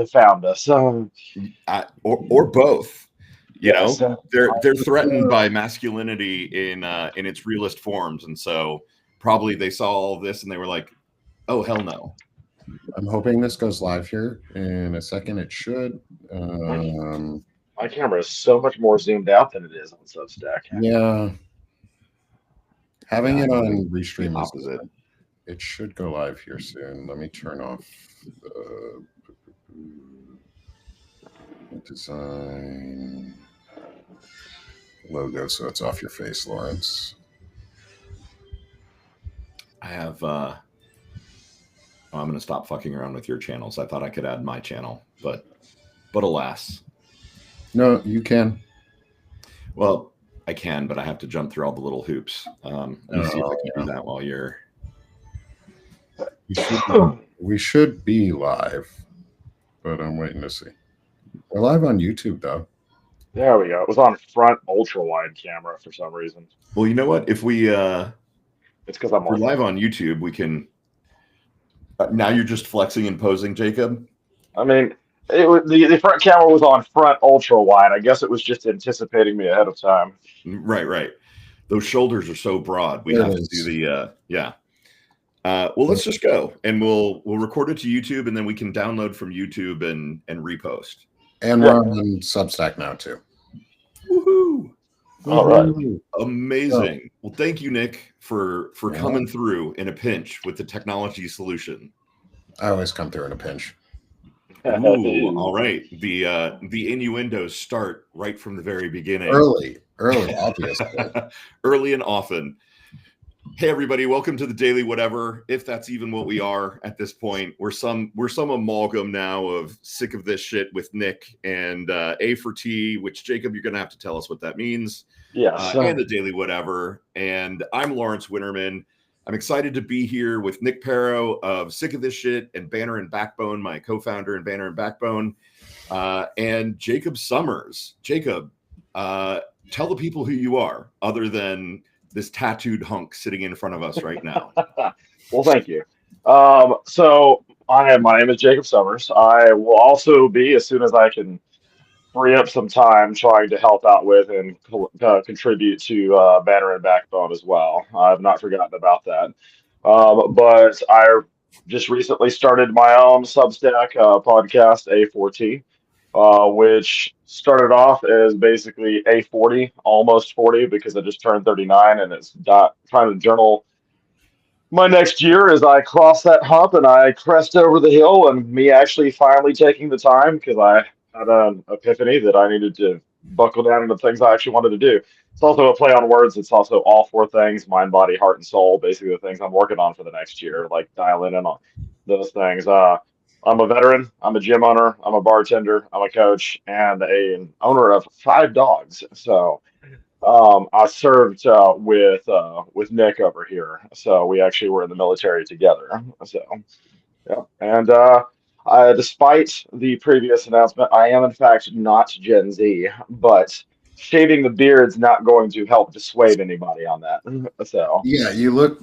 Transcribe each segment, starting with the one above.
have found us. Or both. You know, So they're threatened by masculinity in its realest forms, and so probably they saw all of this and they were like, "Oh hell no." I'm hoping this goes live here in a second. It should. my camera is so much more zoomed out than it is on Substack. Yeah. Having it on The Restream is opposite. it should go live here soon. Let me turn off the design logo so it's off your face, Lawrence. I have. I'm going to stop fucking around with your channels. I thought I could add my channel, but alas. No, you can. Well, I can, but I have to jump through all the little hoops. Let me see if I can do that while you're. We should be live, but I'm waiting to see. We're live on YouTube, though. There we go. It was on front ultra wide camera for some reason. Well, you know what? If we're because I'm live on YouTube, we can. Now you're just flexing and posing, Jacob. I mean, the front camera was on front ultra wide. I guess it was just anticipating me ahead of time. Right. Those shoulders are so broad. We have to do the yeah. Well, let's just go and we'll record it to YouTube and then we can download from YouTube and repost. And we're on Substack now too. Woohoo! All right. Amazing. Well, thank you, Nick, for coming through in a pinch with the technology solution. I always come through in a pinch. Ooh, all right. The innuendos start right from the very beginning. Early, obviously. Early and often. Hey everybody, welcome to the Daily Whatever. If that's even what we are at this point, we're some amalgam now of sick of this shit with Nick and A for T, which Jacob, you're gonna have to tell us what that means. Yes. And the Daily Whatever. And I'm Lawrence Winterman. I'm excited to be here with Nick Paro of Sick of This Shit and Banner and Backbone, my co-founder in Banner and Backbone, and Jacob Summers. Jacob, tell the people who you are, other than this tattooed hunk sitting in front of us right now. Well, thank you. So my name is Jacob Summers. I will also be, as soon as I can free up some time, trying to help out with and contribute to Banner and Backbone as well. I've not forgotten about that. But I just recently started my own Substack podcast, A4T. Which started off as basically A40, almost 40, because I just turned 39, and it's trying to journal my next year as I cross that hump and I crest over the hill, and me actually finally taking the time because I had an epiphany that I needed to buckle down into things I actually wanted to do. It's also a play on words. It's also all four things: mind, body, heart, and soul. Basically, the things I'm working on for the next year, like dialing in on those things. I'm a veteran. I'm a gym owner. I'm a bartender. I'm a coach and an owner of 5 dogs. So I served with Nick over here. So we actually were in the military together. So yeah, and despite the previous announcement, I am in fact not Gen Z, but shaving the beard's not going to help dissuade anybody on that. So yeah, you look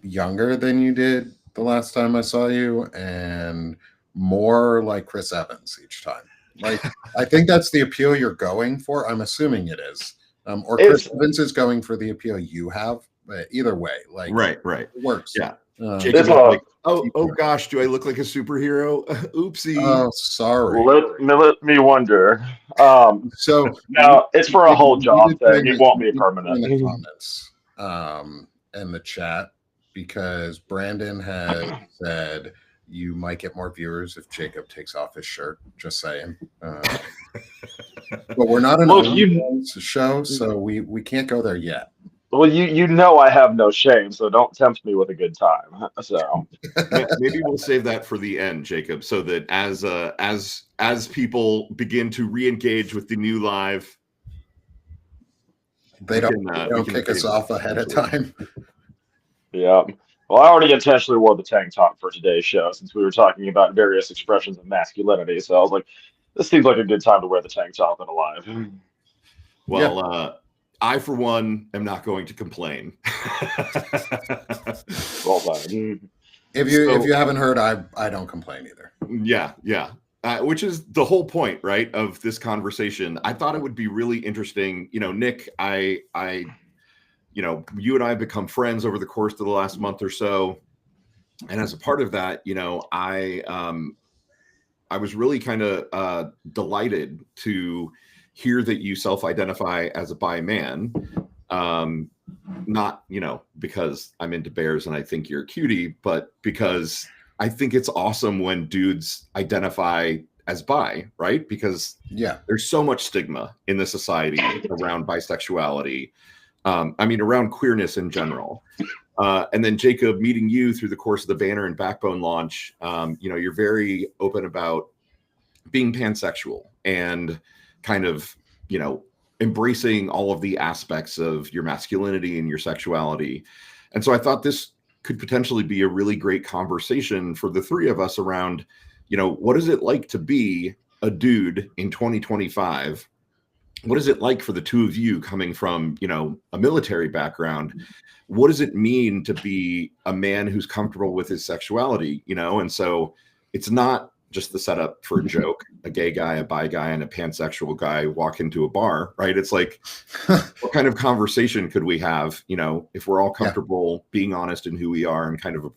younger than you did the last time I saw you, and more like Chris Evans each time. Like, I think that's the appeal you're going for. I'm assuming it is. Or Chris Evans is going for the appeal you have. But either way, like, right, it works. Yeah. Jacob like, oh gosh, do I look like a superhero? Oopsie. Oh, sorry. Let me wonder. So now it's for a whole job thing. It won't be permanent. In the comments, and the chat, because Brandon has said you might get more viewers if Jacob takes off his shirt. Just saying. But we're not an show, so we can't go there yet. Well, you know I have no shame, so don't tempt me with a good time. So maybe we'll save that for the end, Jacob, so that as people begin to re-engage with the new live, they don't kick us off ahead of time. Yeah. Well, I already intentionally wore the tank top for today's show since we were talking about various expressions of masculinity. So I was like, this seems like a good time to wear the tank top and a live. Well, yeah. I, for one, am not going to complain. Well done. If you haven't heard, I don't complain either. Yeah. which is the whole point, right, of this conversation. I thought it would be really interesting. Nick, you and I have become friends over the course of the last month or so, and as a part of that, I was really kind of delighted to hear that you self-identify as a bi man. Not, because I'm into bears and I think you're a cutie, but because I think it's awesome when dudes identify as bi, right? Because there's so much stigma in the society around bisexuality. Around queerness in general. And then Jacob, meeting you through the course of the Banner and Backbone launch, you're very open about being pansexual and kind of, embracing all of the aspects of your masculinity and your sexuality. And so I thought this could potentially be a really great conversation for the three of us around, what is it like to be a dude in 2025? What is it like for the two of you coming from, a military background? What does it mean to be a man who's comfortable with his sexuality, And so it's not just the setup for a joke. A gay guy, a bi guy, and a pansexual guy walk into a bar, right? It's like, what kind of conversation could we have, if we're all comfortable being honest in who we are and kind of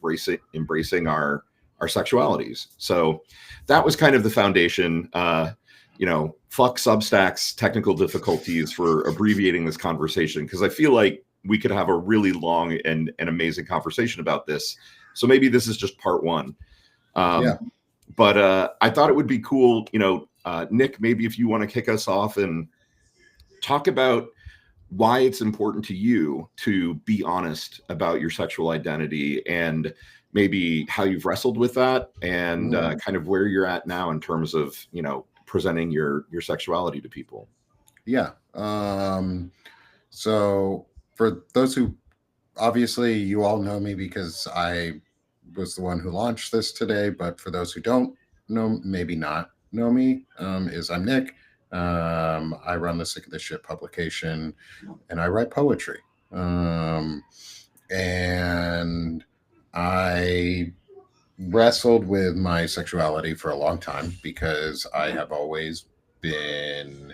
embracing our sexualities. So that was kind of the foundation. Fuck Substack's technical difficulties for abbreviating this conversation, because I feel like we could have a really long and amazing conversation about this. So maybe this is just part one. But I thought it would be cool, Nick, maybe if you want to kick us off and talk about why it's important to you to be honest about your sexual identity, and maybe how you've wrestled with that, and kind of where you're at now in terms of, presenting your sexuality to people. Yeah. So for those who, obviously you all know me because I was the one who launched this today, but for those who don't know, maybe not know me, is I'm Nick. I run the Sick of This Shit publication, and I write poetry. And I wrestled with my sexuality for a long time because I have always been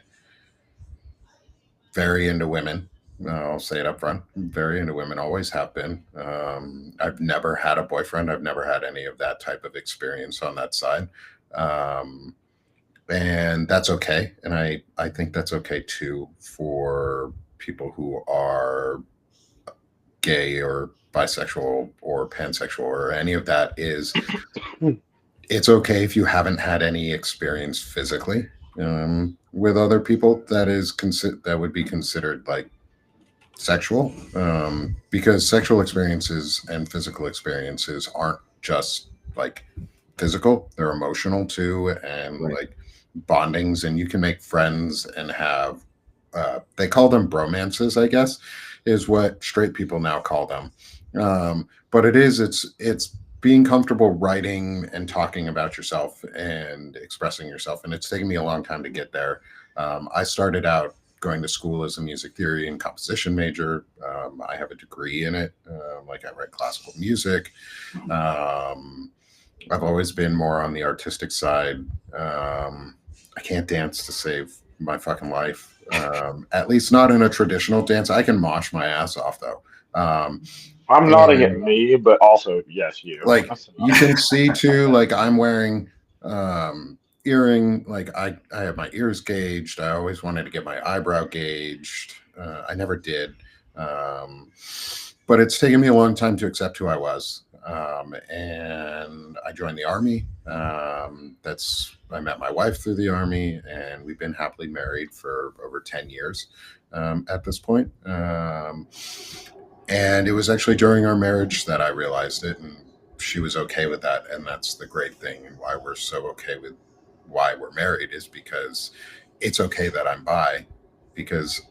very into women. I'll say it up front. Very into women, always have been. I've never had a boyfriend. I've never had any of that type of experience on that side. And that's okay. And I think that's okay too for people who are gay or bisexual or pansexual or any of that. Is it's okay if you haven't had any experience physically with other people that would be considered like sexual, because sexual experiences and physical experiences aren't just like physical, they're emotional too, and like bondings, and you can make friends and have they call them bromances, I guess, is what straight people now call them. But it's being comfortable writing and talking about yourself and expressing yourself, and it's taken me a long time to get there. I started out going to school as a music theory and composition major. I have a degree in it. Like I write classical music. I've always been more on the artistic side. I can't dance to save my fucking life. At least not in a traditional dance. I can mosh my ass off though. I'm nodding at me, but also yes, you. Like you can see too. Like I'm wearing earring. Like I have my ears gauged. I always wanted to get my eyebrow gauged. I never did. But it's taken me a long time to accept who I was. And I joined the army. I met my wife through the army, and we've been happily married for over 10 years at this point. And it was actually during our marriage that I realized it, and she was okay with that. And that's the great thing, and why we're so okay with why we're married is because it's okay that I'm bi, because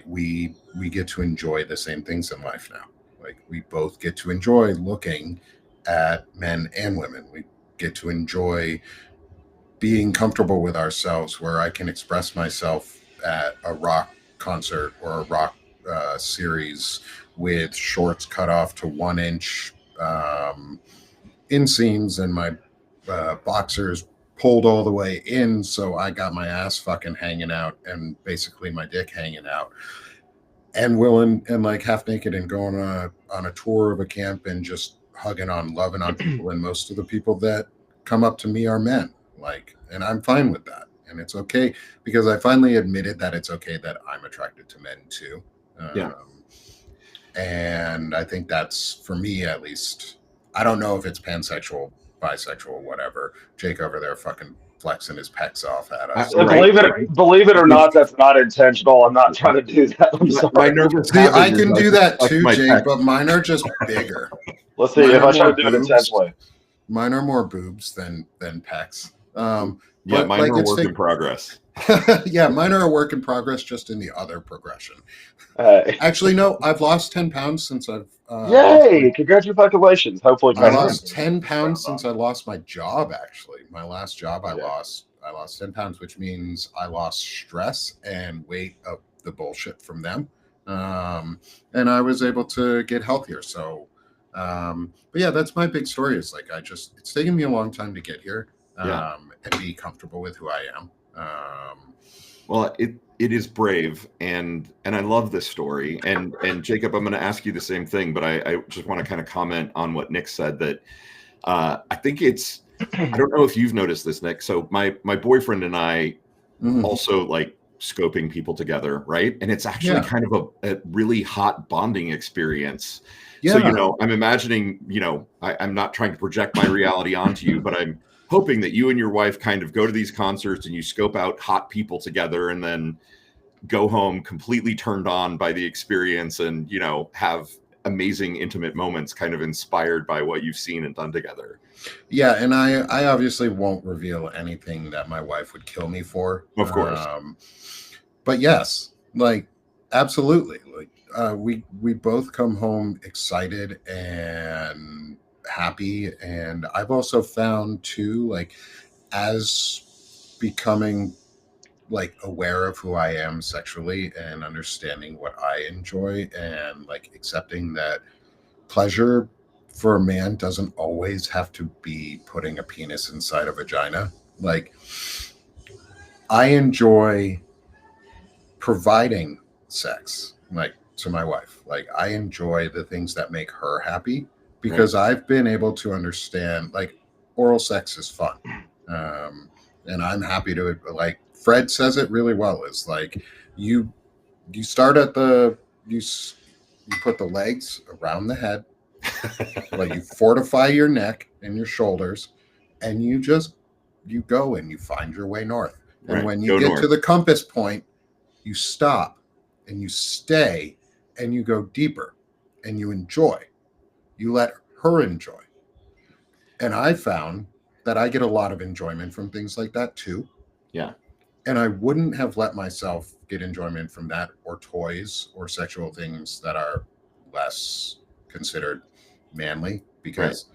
we get to enjoy the same things in life now. Like we both get to enjoy looking at men and women. We get to enjoy being comfortable with ourselves, where I can express myself at a rock concert or a rock series with shorts cut off to 1 inch inseams and my boxers pulled all the way in, so I got my ass fucking hanging out and basically my dick hanging out, and willing and like half naked and going on a tour of a camp and just hugging on, loving on people. And most of the people that come up to me are men, like, and I'm fine with that. And it's okay because I finally admitted that it's okay that I'm attracted to men too. Yeah. And I think that's, for me at least, I don't know if it's pansexual, bisexual, whatever. Jake over there fucking flexing his pecs off at us. Right. Believe it or not, that's not intentional. I'm not trying to do that. I'm My sorry. nervous See, habit I is can I do just that flex too, my Jake, pecs. but mine are just bigger. Let's see Mine if are I try more to do it boobs. intentionally. Mine are more boobs than pecs. Yeah, But mine like are a it's work in progress. yeah, mine are a work in progress, just in the other progression. Hey. Actually, no, I've lost 10 pounds since I've Yay! Congratulations. Hopefully, I congratulations. lost 10 pounds since I lost my job. Actually, my last job, I Yeah. lost 10 pounds, which means I lost stress and weight of the bullshit from them. And I was able to get healthier. So, but yeah, that's my big story. Is like, it's taken me a long time to get here, Yeah. and be comfortable with who I am. Well, it is brave, and I love this story. And Jacob, I'm going to ask you the same thing, but I just want to kind of comment on what Nick said. That I think it's, I don't know if you've noticed this, Nick. So my boyfriend and I also like scoping people together, right? And it's actually kind of a really hot bonding experience. Yeah. So, you know, I'm imagining, you know, I'm not trying to project my reality onto you, but I'm hoping that you and your wife kind of go to these concerts and you scope out hot people together and then go home completely turned on by the experience and, you know, have amazing intimate moments kind of inspired by what you've seen and done together. Yeah, and I obviously won't reveal anything that my wife would kill me for. Of course. But yes, like absolutely. Like we both come home excited and happy. And I've also found too, like, as becoming like aware of who I am sexually and understanding what I enjoy and like accepting that pleasure for a man doesn't always have to be putting a penis inside a vagina. Like, I enjoy providing sex, like, to my wife. Like, I enjoy the things that make her happy because I've been able to understand, like, oral sex is fun. And I'm happy to, like, Fred says it really well, is like, you start at you put the legs around the head, like you fortify your neck and your shoulders, and you go and you find your way north. And when you get to the compass point, you stop and you stay and you go deeper and you enjoy. You let her enjoy. And I found that I get a lot of enjoyment from things like that too. Yeah. And I wouldn't have let myself get enjoyment from that, or toys or sexual things that are less considered manly, because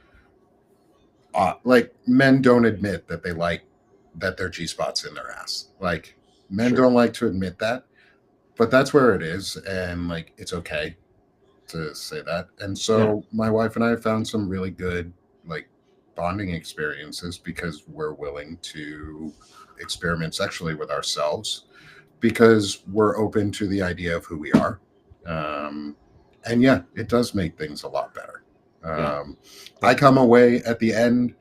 like, men don't admit that they like that their G-spot's in their ass. Like, men don't like to admit that, but that's where it is. And like, it's okay to say that. And so my wife and I found some really good, like, bonding experiences because we're willing to experiment sexually with ourselves because we're open to the idea of who we are. And yeah, it does make things a lot better. I come away at the end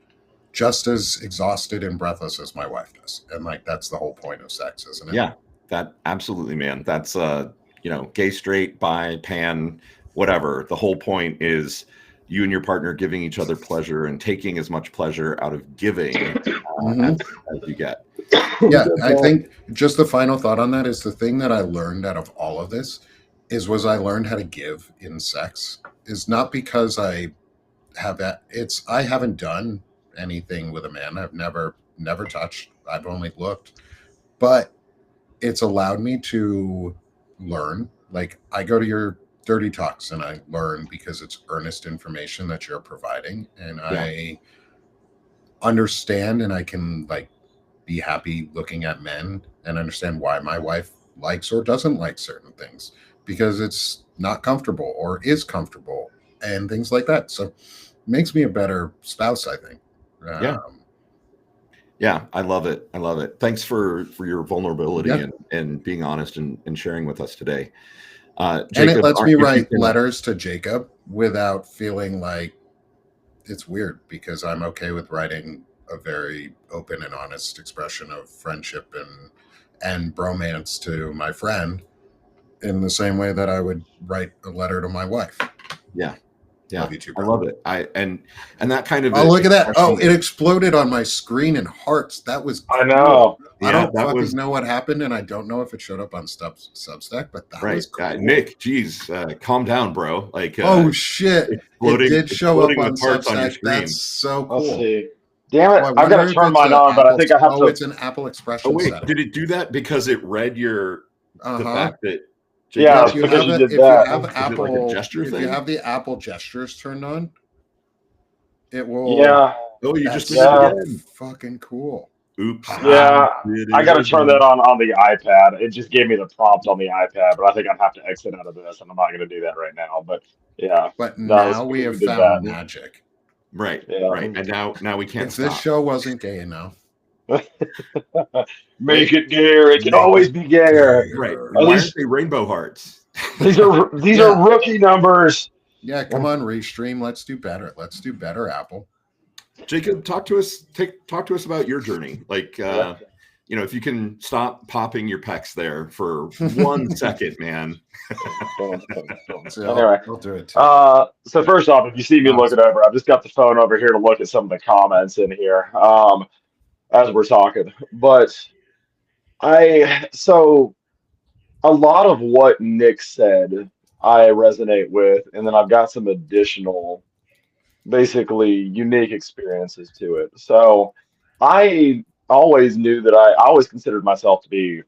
just as exhausted and breathless as my wife does. And like, that's the whole point of sex, isn't it? Yeah, that absolutely, man. That's, you know, gay, straight, bi, pan, whatever. The whole point is you and your partner giving each other pleasure and taking as much pleasure out of giving as you get. Yeah, I think just the final thought on that is the thing that I learned out of all of this was I learned how to give in sex, is not because I haven't done anything with a man. I've never touched. I've only looked, but it's allowed me to learn. Like, I go to your dirty talks and I learn because it's earnest information that you're providing, and I understand, and I can like be happy looking at men and understand why my wife likes or doesn't like certain things, because it's not comfortable or is comfortable and things like that. So it makes me a better spouse, I think. Yeah, I love it. I love it. Thanks for your vulnerability Yeah. and being honest and sharing with us today. And it Jacob, lets me if you write can, letters to Jacob without feeling like it's weird, because I'm okay with writing a very open and honest expression of friendship and bromance to my friend in the same way that I would write a letter to my wife. yeah, Love yeah, you too, I bro. love it. And that kind of Oh, look at that. Oh, expression- it exploded on my screen in hearts. That was cool. I know. I Yeah, don't that fucking was know what happened, and I don't know if it showed up on Substack, but that right. was cool. Nick, geez, calm down, bro. Like, Oh shit! It did show up exploding on with hearts on your Substack. That's screen. so Let's cool. see. Damn Oh, it! I I've got wonder to if turn it's mine an on, but I Apple. think I have Oh, to. it's an Apple Oh expression wait, setting. did it do that because it read the fact that Yeah, If it's you because have you it, did if you that. have is it like a Apple, gesture if you thing? have the Apple gestures turned on, it will. Yeah, Oh, you just That's did it yeah, again. fucking cool. Oops. yeah. Did I it got to turn again. that on the iPad. It just gave me the prompt on the iPad, but I think I'd have to exit out of this, and I'm not going to do that right now. But yeah, But no, it's now we because have you did found that. magic. Right, Yeah. right. And now we can't If this stop. show wasn't gay enough, Make it gayer. It can make always it be gayer. Right. gayer. At Why aren't least they rainbow hearts? these are Yeah, rookie numbers. yeah. Come on, Restream. Let's do better. Let's do better, Apple. Jacob, talk to us. Talk to us about your journey. Like, Yeah. if you can stop popping your pecs there for 1 second, man. So Anyway, I'll do it too. so first off, if you see me looking over, I've just got the phone over here to look at some of the comments in here as we're talking. But so a lot of what Nick said, I resonate with, and then I've got some additional, basically unique experiences to it. So I always knew that I always considered myself to be,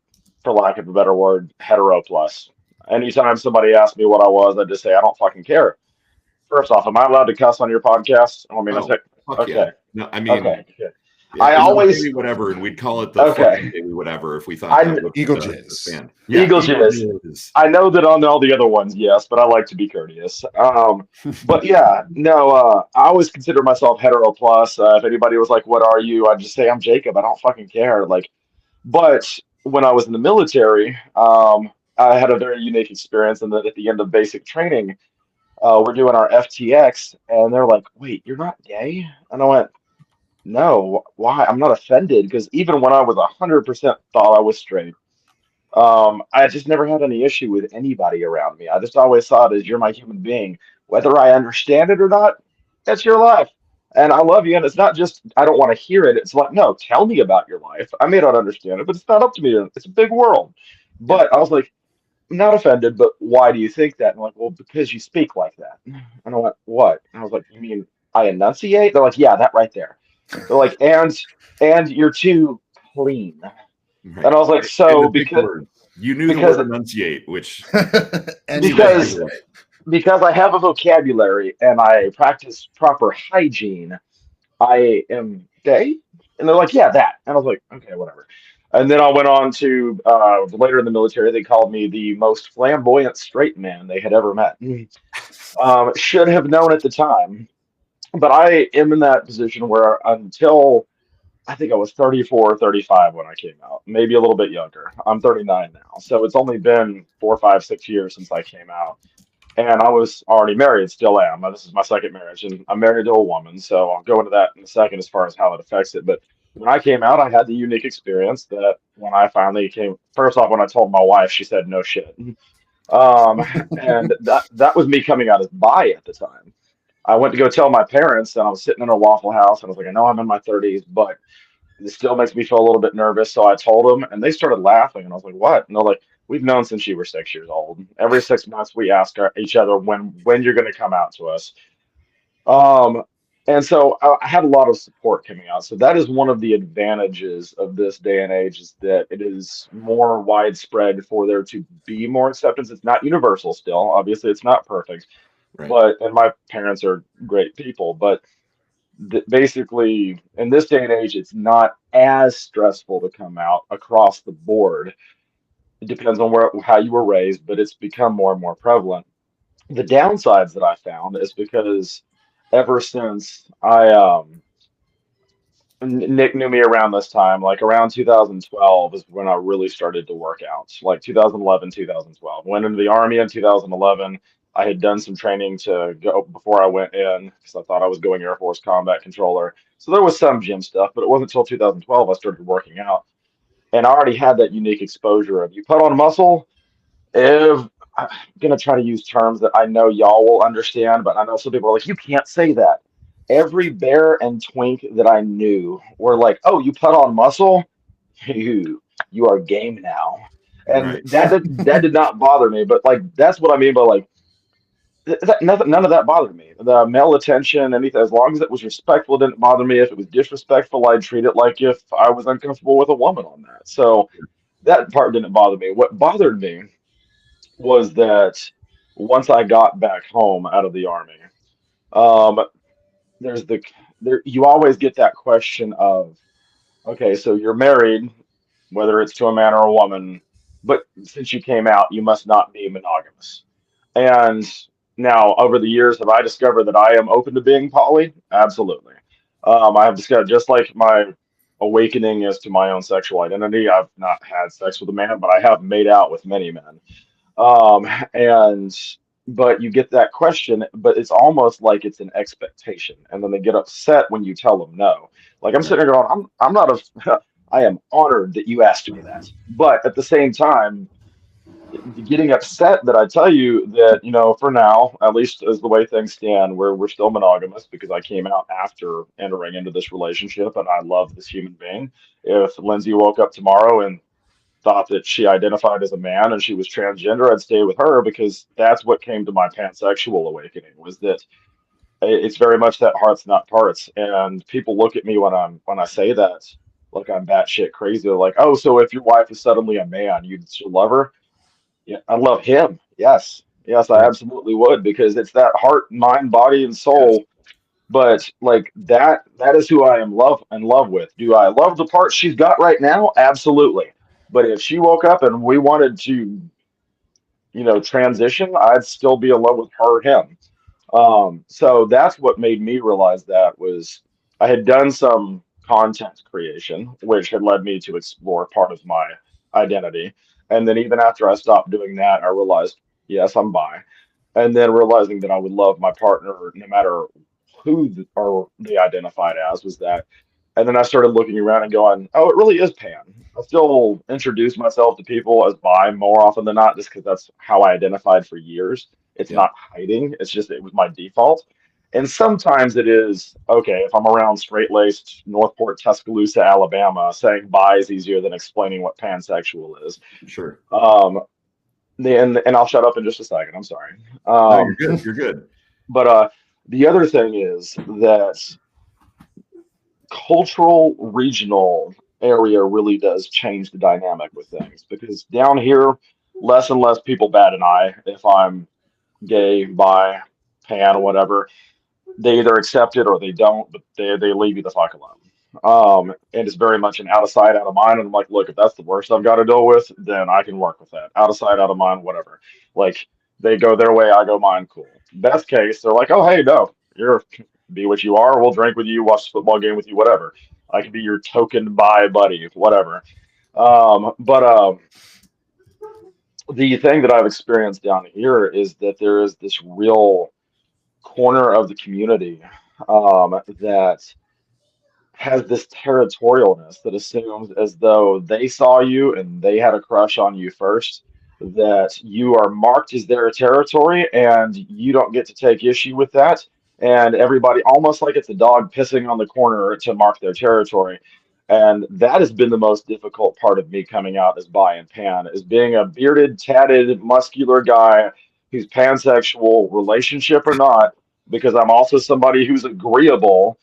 for lack of a better word, hetero plus. Anytime somebody asked me what I was, I just say I don't fucking care. First off, am I allowed to cuss on your podcast? I mean, I Oh, say, fuck yeah. okay, No, I mean, okay, good. yeah, I it was always, daily whatever, and we'd call it the fucking okay, daily whatever if we thought I that would Eagle expand. jizz. Yeah, Eagle eagle jizz. jizz. I know that on all the other ones, yes, but I like to be courteous. But yeah, no, I always consider myself hetero plus. If anybody was like, "What are you?" I'd just say I'm Jacob. I don't fucking care. Like, but when I was in the military, I had a very unique experience, and that at the end of basic training, we're doing our FTX, and they're like, "Wait, you're not gay?" And I went, "No, why? I'm not offended because even when I was 100% thought I was straight." I just never had any issue with anybody around me. I just always thought as you're my human being, whether I understand it or not, that's your life. And I love you. And it's not just I don't want to hear it. It's like, no, tell me about your life. I may not understand it, but it's not up to me. It's a big world. Yeah. But I was like, I'm not offended, but why do you think that? And I'm like, well, because you speak like that. And I went, what? And I was like, you mean I enunciate? They're like, yeah, that right there. They're like, and you're too clean. Right. And I was like, And so the big word. You knew the because word enunciate, which And because right. because I have a vocabulary and I practice proper hygiene, I am gay. And they're like, yeah, that. And I was like, okay, whatever. And then I went on to later in the military, they called me the most flamboyant straight man they had ever met. Should have known at the time, but I am in that position where until I think I was 34 or 35 when I came out, maybe a little bit younger. I'm 39 now. So it's only been 4, 5, 6 years since I came out. And I was already married, still am. This is my second marriage, and I'm married to a woman. So I'll go into that in a second as far as how it affects it. But when I came out, I had the unique experience that when I finally came, first off, when I told my wife, she said, no shit. Um, and that was me coming out as bi at the time. I went to go tell my parents, and I was sitting in a Waffle House, and I was like, I know I'm in my 30s, but it still makes me feel a little bit nervous. So I told them, and they started laughing. And I was like, "What?" And they're like, "We've known since you were 6 years old. Every 6 months, we ask each other when you're going to come out to us." Um, and so I had a lot of support coming out. So that is one of the advantages of this day and age is that it is more widespread for there to be more acceptance. It's not universal still. Obviously, it's not perfect, right. but and my parents are great people, but basically in this day and age it's not as stressful to come out across the board. It depends on where how you were raised, but it's become more and more prevalent. The downsides that I found is because ever since Nick knew me around this time, like around 2012 is when I really started to work out. Like 2011, 2012. Went into the Army in 2011. I had done some training to go before I went in because I thought I was going Air Force combat controller. So there was some gym stuff, but it wasn't until 2012 I started working out. And I already had that unique exposure of you put on muscle. If I'm gonna try to use terms that I know y'all will understand, but I know some people are like, you can't say that. Every bear and twink that I knew were like, oh, you put on muscle, you are game now. And Right. that did not bother me, but like that's what I mean by like nothing, none of that bothered me. The male attention, anything, as long as it was respectful, it didn't bother me. If it was disrespectful, I'd treat it like if I was uncomfortable with a woman on that. So that part didn't bother me. What bothered me was that once I got back home out of the army, um, there's the there you always get that question of, okay, so you're married, whether it's to a man or a woman, but since you came out, you must not be monogamous. And now, over the years, have I discovered that I am open to being poly? Absolutely. I have discovered, just like my awakening as to my own sexual identity, I've not had sex with a man, but I have made out with many men. And but you get that question, but it's almost like it's an expectation, and then they get upset when you tell them no. Like I'm Right. sitting there going, I'm not a, I am honored that you asked me that, but at the same time, getting upset that I tell you that, for now, at least as the way things stand, we're still monogamous because I came out after entering into this relationship, and I love this human being. If Lindsay woke up tomorrow and thought that she identified as a man and she was transgender, I'd stay with her because that's what came to my pansexual awakening was that it's very much that hearts not parts. And people look at me when I say that like I'm batshit crazy. They're like, oh, so if your wife is suddenly a man, you'd still love her? Yeah, I love him. Yes. Yes, I Yeah. absolutely would because it's that heart, mind, body, and Yes. soul. But like that is who I am in love with. Do I love the part she's got right now? Absolutely. But if she woke up and we wanted to, transition, I'd still be in love with her, him. So that's what made me realize that was I had done some content creation, which had led me to explore part of my identity. And then even after I stopped doing that, I realized, yes, I'm bi. And then realizing that I would love my partner no matter who or they identified as was that. And then I started looking around and going, oh, it really is pan. I still introduce myself to people as bi more often than not, just because that's how I identified for years. It's Yeah. not hiding, it's just it was my default. And sometimes it is okay if I'm around straight-laced Northport, Tuscaloosa, Alabama, saying bi is easier than explaining what pansexual is. Sure. Um, and I'll shut up in just a second. I'm sorry. No, you're Um, good. You're good. but the other thing is that cultural regional area really does change the dynamic with things because down here, less and less people bat an eye if I'm gay, bi, pan, whatever. They either accept it or they don't, but they leave you the fuck alone. And it's very much an out of sight, out of mind. And I'm like, look, if that's the worst I've got to deal with, then I can work with that. Out of sight, out of mind, whatever. Like they go their way, I go mine. Cool. Best case, they're like, oh hey, no, you're be what you are. We'll drink with you, watch the football game with you, whatever. I can be your token by buddy, whatever. But the thing that I've experienced down here is that there is this real corner of the community that has this territorialness that assumes as though they saw you and they had a crush on you first, that you are marked as their territory and you don't get to take issue with that. And everybody, almost like it's a dog pissing on the corner to mark their territory. And that has been the most difficult part of me coming out as bi and pan, is being a bearded, tatted, muscular guy who's pansexual, relationship or not, because I'm also somebody who's agreeable,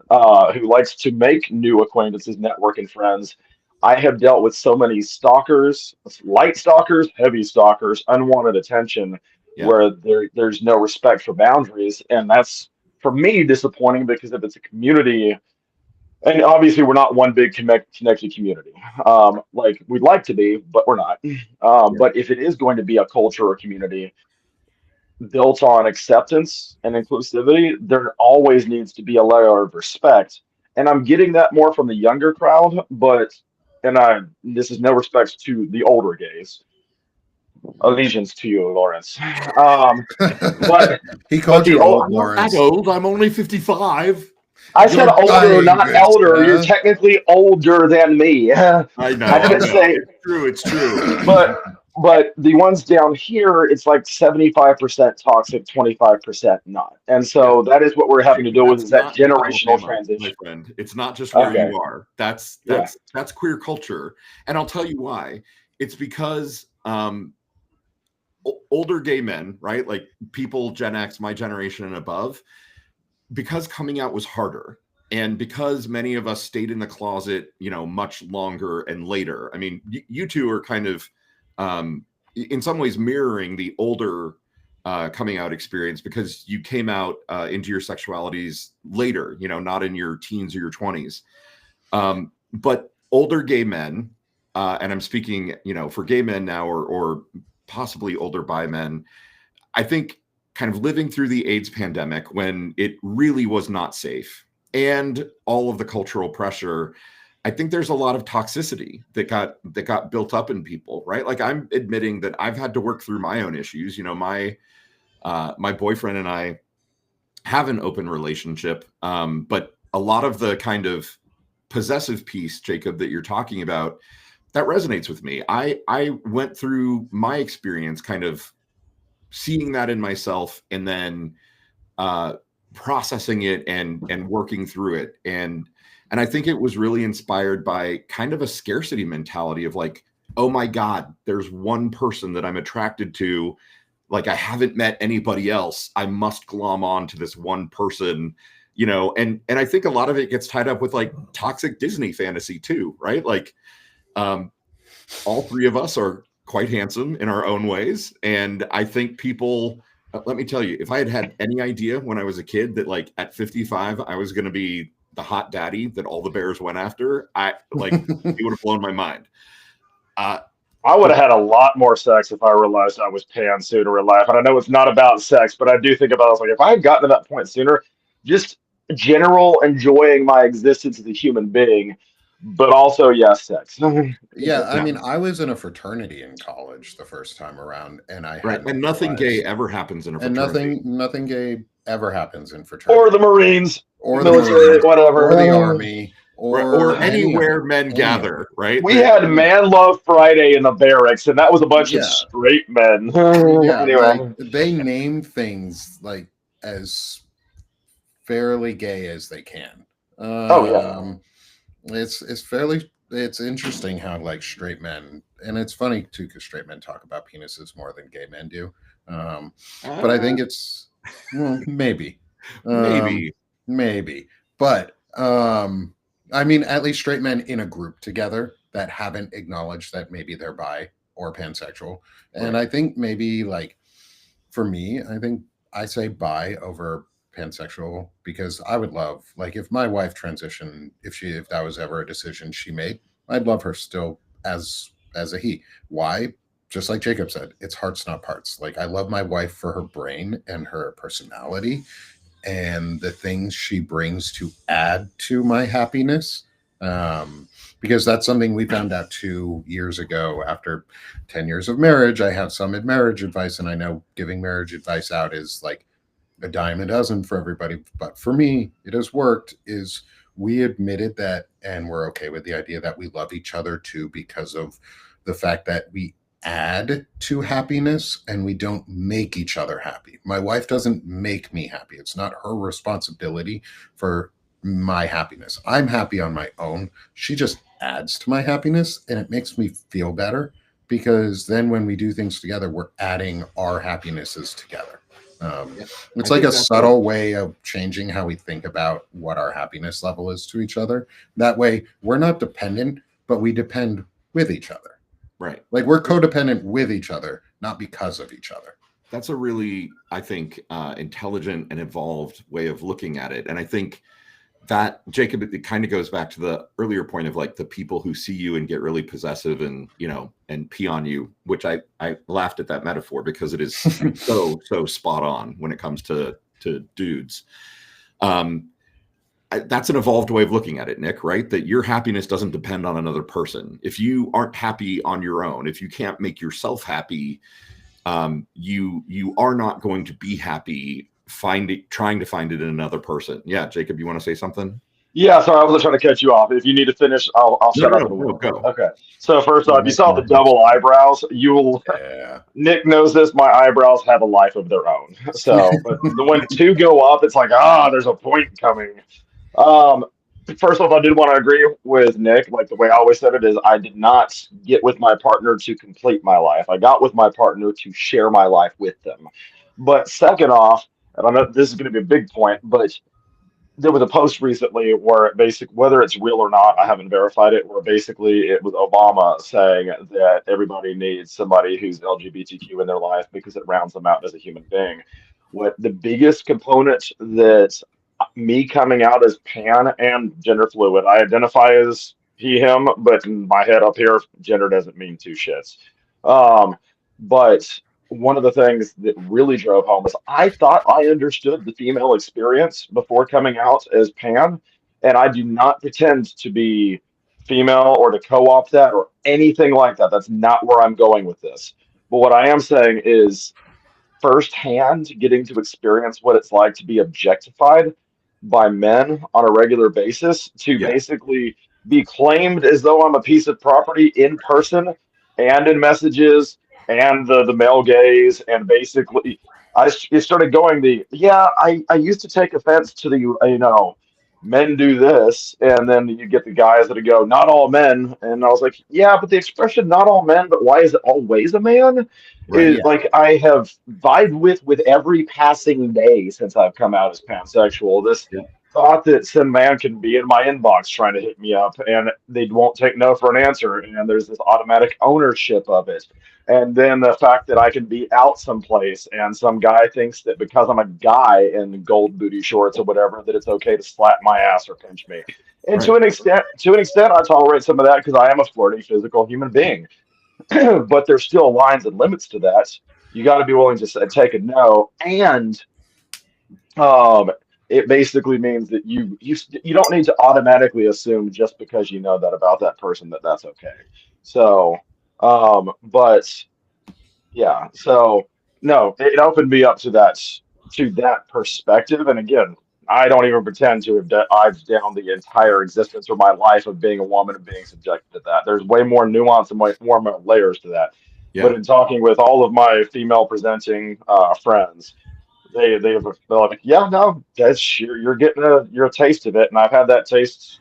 who likes to make new acquaintances, network, and friends. I have dealt with so many stalkers, light stalkers, heavy stalkers, unwanted attention, Yeah. where there's no respect for boundaries, and that's for me disappointing because if it's a community, and obviously we're not one big connected community, like we'd like to be, but we're not. Yeah. But if it is going to be a culture or community built on acceptance and inclusivity, there always needs to be a layer of respect. and I'm getting that more from the younger crowd, but this is no respect to the older gays. Allegiance to you, Lawrence. But He but called the you old old, I'm not that Lawrence. old. I'm only 55. I said You're older, dying, not good elder. You're sir. technically older than me. I I know. I didn't know. say, It's true. It's true. but the ones down here, it's like 75% toxic, 25% not. And Yeah. so that is what we're having to deal with That's is that not just generational Alabama, my transition. friend. It's not just where Okay. you are. That's Yeah. queer culture, and I'll tell you why. It's because older gay men, right? Like people Gen X, my generation and above, because coming out was harder. And because many of us stayed in the closet, much longer and later. I mean, you two are kind of, in some ways, mirroring the older coming out experience because you came out into your sexualities later, not in your teens or your 20s. But older gay men, and I'm speaking, for gay men now or possibly older bi men, I think kind of living through the AIDS pandemic when it really was not safe and all of the cultural pressure, I think there's a lot of toxicity that got built up in people, right? Like I'm admitting that I've had to work through my own issues. My boyfriend and I have an open relationship, but a lot of the kind of possessive piece, Jacob, that you're talking about, that resonates with me. I went through my experience kind of seeing that in myself and then processing it and working through it. And I think it was really inspired by kind of a scarcity mentality of like, oh my God, there's one person that I'm attracted to. Like I haven't met anybody else. I must glom on to this one person, and I think a lot of it gets tied up with like toxic Disney fantasy too, right? Like all three of us are quite handsome in our own ways. And I think people, let me tell you, if I had had any idea when I was a kid that like at 55, I was going to be the hot daddy that all the bears went after, it would have blown my mind. I would have had a lot more sex if I realized I was pan sooner in life. And I know it's not about sex, but I do think about it. I was like, if I had gotten to that point sooner, just general enjoying my existence as a human being, but also, yes, sex. Yeah, I Yeah. mean, I was in a fraternity in college the first time around, and I Right. hadn't And nothing gay realized, ever happens in a and fraternity. nothing gay ever happens in Or fraternity, the Marines, or the military, Marines, whatever. or the Army, Or or any of anywhere it, men any of gather, it. right? We had Man Love Friday in the barracks, and that was a bunch of Yeah, straight men. yeah, like Anyway. they name things like as fairly gay as they can. Oh, yeah. It's fairly it's interesting how like straight men, and it's funny too because straight men talk about penises more than gay men do. But I think it's well, maybe, um, Maybe. maybe, but I mean, at least straight men in a group together that haven't acknowledged that maybe they're bi or pansexual, and Right. I think maybe like for me, I think I say bi over pansexual because I would love like if my wife transitioned, if that was ever a decision she made, I'd love her still as a he. Why? Just like Jacob said, it's hearts not parts. Like I love my wife for her brain and her personality and the things she brings to add to my happiness. Because that's something we found out 2 years ago after 10 years of marriage. I have some marriage advice, and I know giving marriage advice out is like a dime a dozen for everybody. But for me, it has worked. Is we admitted that, and we're okay with the idea that we love each other too because of the fact that we add to happiness and we don't make each other happy. My wife doesn't make me happy. It's not her responsibility for my happiness. I'm happy on my own. She just adds to my happiness and it makes me feel better because then when we do things together, we're adding our happinesses together. Yeah. It's I like think a that's subtle way of changing how we think about what our happiness level is to each other. That way, we're not dependent, but we depend with each other. right. Like we're codependent with each other, not because of each other. That's a really, I think, intelligent and evolved way of looking at it. And I think that, Jacob, it kind of goes back to the earlier point of like the people who see you and get really possessive and, and pee on you, which I laughed at that metaphor because it is so spot on when it comes to dudes. that's an evolved way of looking at it, Nick, right? That your happiness doesn't depend on another person. If you aren't happy on your own, if you can't make yourself happy, you are not going to be happy trying to find it in another person. Yeah, Jacob, you want to say something? Yeah, sorry, I wasn't trying to cut you off. If you need to finish, I'll No, shut up in a no, little bit. go. Okay. So first Yeah, off, you saw the double eyebrows. You'll Yeah. Nick knows this. My eyebrows have a life of their own. So, but when two go up, it's like, there's a point coming. Um, First off, I did want to agree with Nick. Like the way I always said it is, I did not get with my partner to complete my life. I got with my partner to share my life with them. But second off, and I know this is going to be a big point, but there was a post recently where whether it's real or not, I haven't verified it, where basically it was Obama saying that everybody needs somebody who's LGBTQ in their life because it rounds them out as a human being. What the biggest component that me coming out as pan and gender fluid, I identify as he, him, but in my head up here, gender doesn't mean two shits. Um, but one of the things that really drove home was I thought I understood the female experience before coming out as pan, and I do not pretend to be female or to co-opt that or anything like that. That's not where I'm going with this. But what I am saying is firsthand getting to experience what it's like to be objectified by men on a regular basis, to Yeah, basically be claimed as though I'm a piece of property in person and in messages and the male gaze. And basically it started going I used to take offense to the men do this, and then you get the guys that go not all men, and I was like, yeah, but the expression not all men, but why is it always a man, right. is like I have vibed with every passing day since I've come out as pansexual. This Yeah, thought that some man can be in my inbox trying to hit me up and they won't take no for an answer, and there's this automatic ownership of it. And then the fact that I can be out someplace and some guy thinks that because I'm a guy in gold booty shorts or whatever, that it's okay to slap my ass or pinch me. And right. to an extent, I tolerate some of that because I am a flirty, physical human being. But there's still lines and limits to that. You got to be willing to take a no, and um, it basically means that you don't need to automatically assume just because you know that about that person that that's okay. So, but yeah, so no, it opened me up to that perspective, and again, I don't even pretend to have dived down the entire existence of my life of being a woman and being subjected to that. There's way more nuance and way more layers to that. But Yeah. in talking with all of my female presenting friends, they're like, yeah, no, you're getting a taste of it, and I've had that taste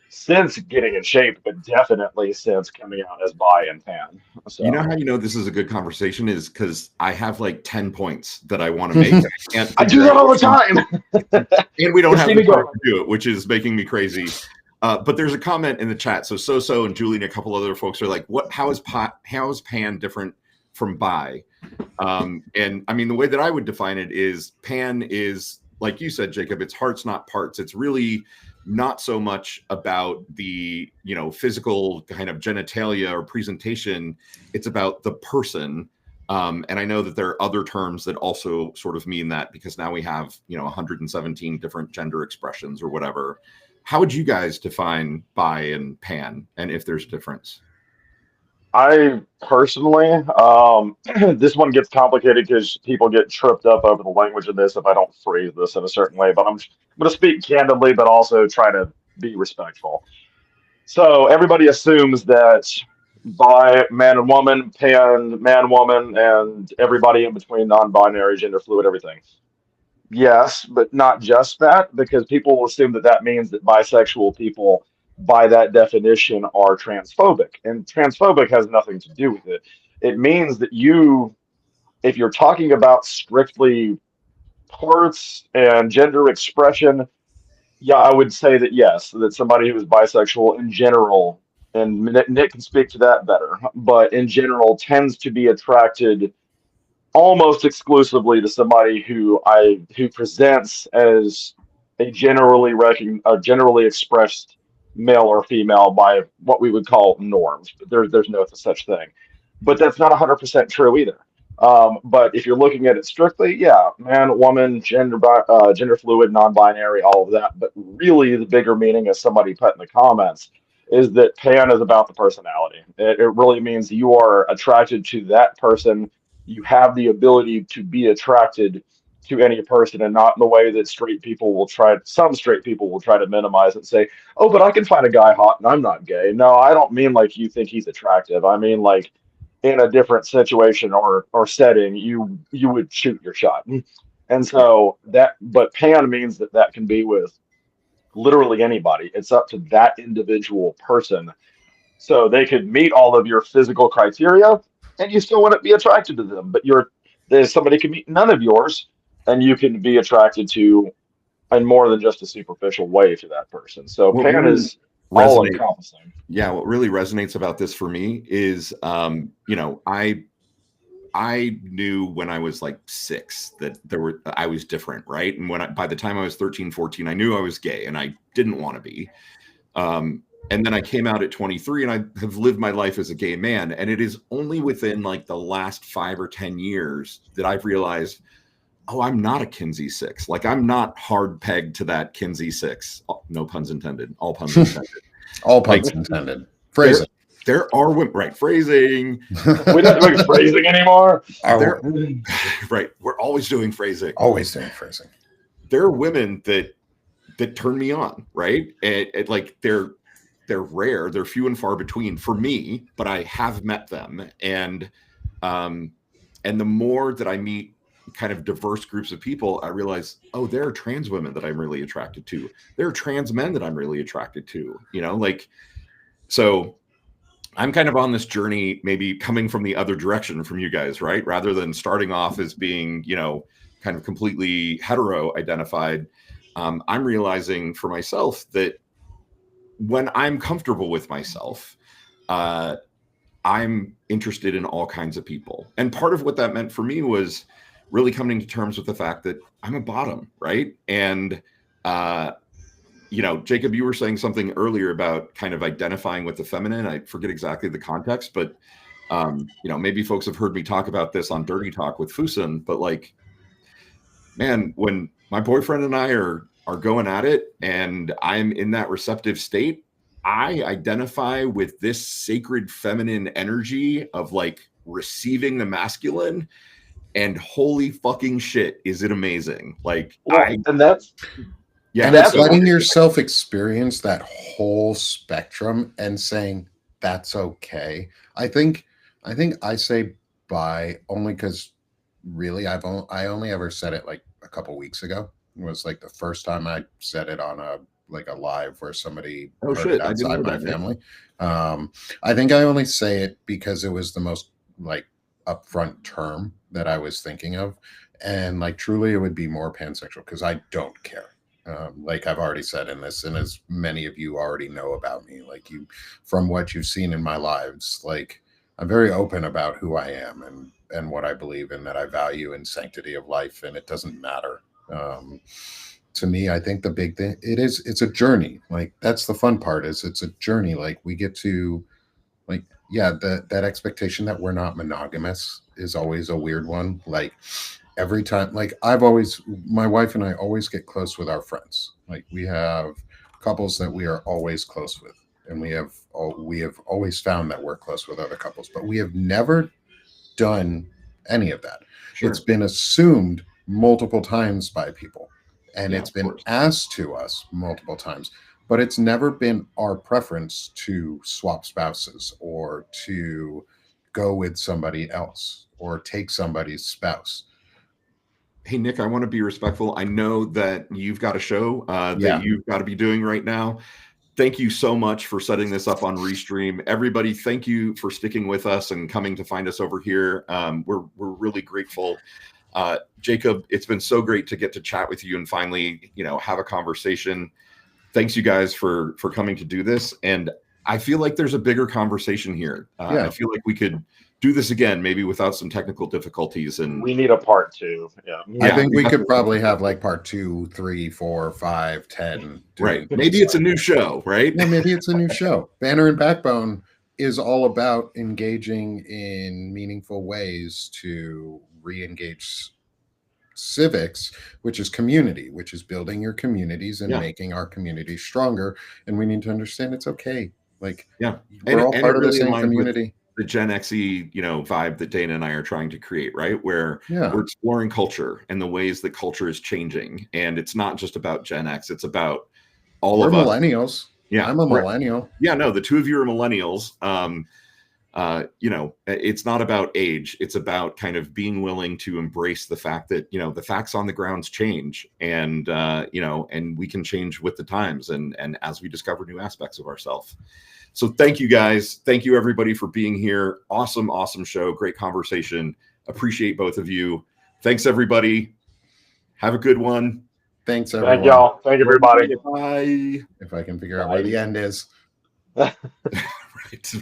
since getting in shape, but definitely since coming out as bi and pan. You know So how you know this is a good conversation is because I have like 10 points that I want to make. I can't I do figure that out all the time. and we don't Just have see the me time go. to do it, which is making me crazy. But there's a comment in the chat. So and Julie and a couple other folks are like, "What? How is pan different from bi?" And I mean, the way that I would define it is pan is like you said, Jacob. It's hearts, not parts. It's really not so much about the physical kind of genitalia or presentation. It's about the person. And I know that there are other terms that also sort of mean that because now we have 117 different gender expressions or whatever. How would you guys define bi and pan, and if there's a difference? I personally, this one gets complicated because people get tripped up over the language of this if I don't phrase this in a certain way. But I'm going to speak candidly, but also try to be respectful. So everybody assumes that by man and woman, pan, man, woman, and everybody in between, non-binary, gender fluid, everything. Yes, but not just that, because people will assume that that means that bisexual people, by that definition, are transphobic. And transphobic has nothing to do with it. It means that if you're talking about strictly parts and gender expression, yeah, I would say that yes, that somebody who is bisexual in general, and Nick can speak to that better, but in general tends to be attracted almost exclusively to somebody who presents as a generally expressed male or female by what we would call norms. But there's no such thing. But that's not 100% true either. But if you're looking at it strictly, yeah, man, woman, gender fluid, non-binary, all of that. But really, the bigger meaning, as somebody put in the comments, is that pan is about the personality. It really means you are attracted to that person. You have the ability to be attracted to any person, and not in the way that straight people will try. Some straight people will try to minimize it and say, "Oh, but I can find a guy hot, and I'm not gay." No, I don't mean like you think he's attractive. I mean like in a different situation or setting, you would shoot your shot. And so that, but pan means that that can be with literally anybody. It's up to that individual person. So they could meet all of your physical criteria, and you still wouldn't be attracted to them. But there's somebody can meet none of yours, and you can be attracted to in more than just a superficial way to that person. So What pan really is all resonate encompassing. Yeah, what really resonates about this for me is, I knew when I was like 6 that I was different, right? And by the time I was 13, 14, I knew I was gay and I didn't want to be. And then I came out at 23 and I have lived my life as a gay man. And it is only within like the last 5 or 10 years that I've realized, oh, I'm not a Kinsey 6. Like I'm not hard pegged to that Kinsey 6. Oh, no puns intended. All puns intended. All puns intended. Phrasing. There are women, right? Phrasing. We don't do phrasing anymore. Right. We're always doing phrasing. Always doing phrasing. There are women that turn me on, right? And like they're rare. They're few and far between for me, but I have met them. And the more that I meet kind of diverse groups of people, I realize, oh, there are trans women that I'm really attracted to. There are trans men that I'm really attracted to, so I'm kind of on this journey, maybe coming from the other direction from you guys, right? Rather than starting off as being, kind of completely hetero identified. I'm realizing for myself that when I'm comfortable with myself, I'm interested in all kinds of people. And part of what that meant for me was really coming to terms with the fact that I'm a bottom, right? And, Jacob, you were saying something earlier about kind of identifying with the feminine. I forget exactly the context, but, maybe folks have heard me talk about this on Dirty Talk with Fusen, but like, man, when my boyfriend and I are going at it and I'm in that receptive state, I identify with this sacred feminine energy of like receiving the masculine, and holy fucking shit, is it amazing. Like, and that's, yeah, and it's letting yourself experience that whole spectrum and saying that's okay. I think I say bi only because really I only ever said it like a couple weeks ago. It was like the first time I said it on a live where somebody heard it outside my family. I think I only say it because it was the most like upfront term that I was thinking of, and like truly it would be more pansexual because I don't care. Like I've already said in this, and as many of you already know about me, like from what you've seen in my lives, like I'm very open about who I am and what I believe in, that I value in sanctity of life, and it doesn't matter. To me, I think the big thing it's a journey. Like that's the fun part, is it's a journey. Like we get to like, yeah, that expectation that we're not monogamous is always a weird one. Like every time, like my wife and I always get close with our friends. Like we have couples that we are always close with, and we have always found that we're close with other couples, but we have never done any of that. Sure. It's been assumed multiple times by people, and it's been asked to us multiple times, but it's never been our preference to swap spouses or to go with somebody else or take somebody's spouse. Hey, Nick, I want to be respectful. I know that you've got a show that you've got to be doing right now. Thank you so much for setting this up on Restream. Everybody, thank you for sticking with us and coming to find us over here. We're really grateful. Jacob, it's been so great to get to chat with you and finally, have a conversation. Thanks, you guys, for coming to do this. And I feel like there's a bigger conversation here. I feel like we could do this again, maybe without some technical difficulties. And we need a part 2. Yeah, I think we could probably have like part 2, 3, 4, 5, 10. Right. Maybe it's a new show, right? Yeah, maybe it's a new show. Banner and Backbone is all about engaging in meaningful ways to re-engage civics, which is community, which is building your communities and Yeah. making our communities stronger. And we need to understand it's okay. Like, Yeah, we're all and part it of the really same aligns with community. the Gen Xy, vibe that Dana and I are trying to create, right? Where Yeah. we're exploring culture and the ways that culture is changing, and it's not just about Gen X; it's about all We're of us. millennials. Yeah, I'm a millennial. Yeah, no, the two of you are millennials. It's not about age. It's about kind of being willing to embrace the fact that, the facts on the grounds change, and, and we can change with the times and as we discover new aspects of ourselves. So thank you guys. Thank you everybody for being here. Awesome, awesome show. Great conversation. Appreciate both of you. Thanks everybody. Have a good one. Thanks, Thank everyone. y'all. Thank everybody. Bye. If I can figure out where the end is. Bye. Right.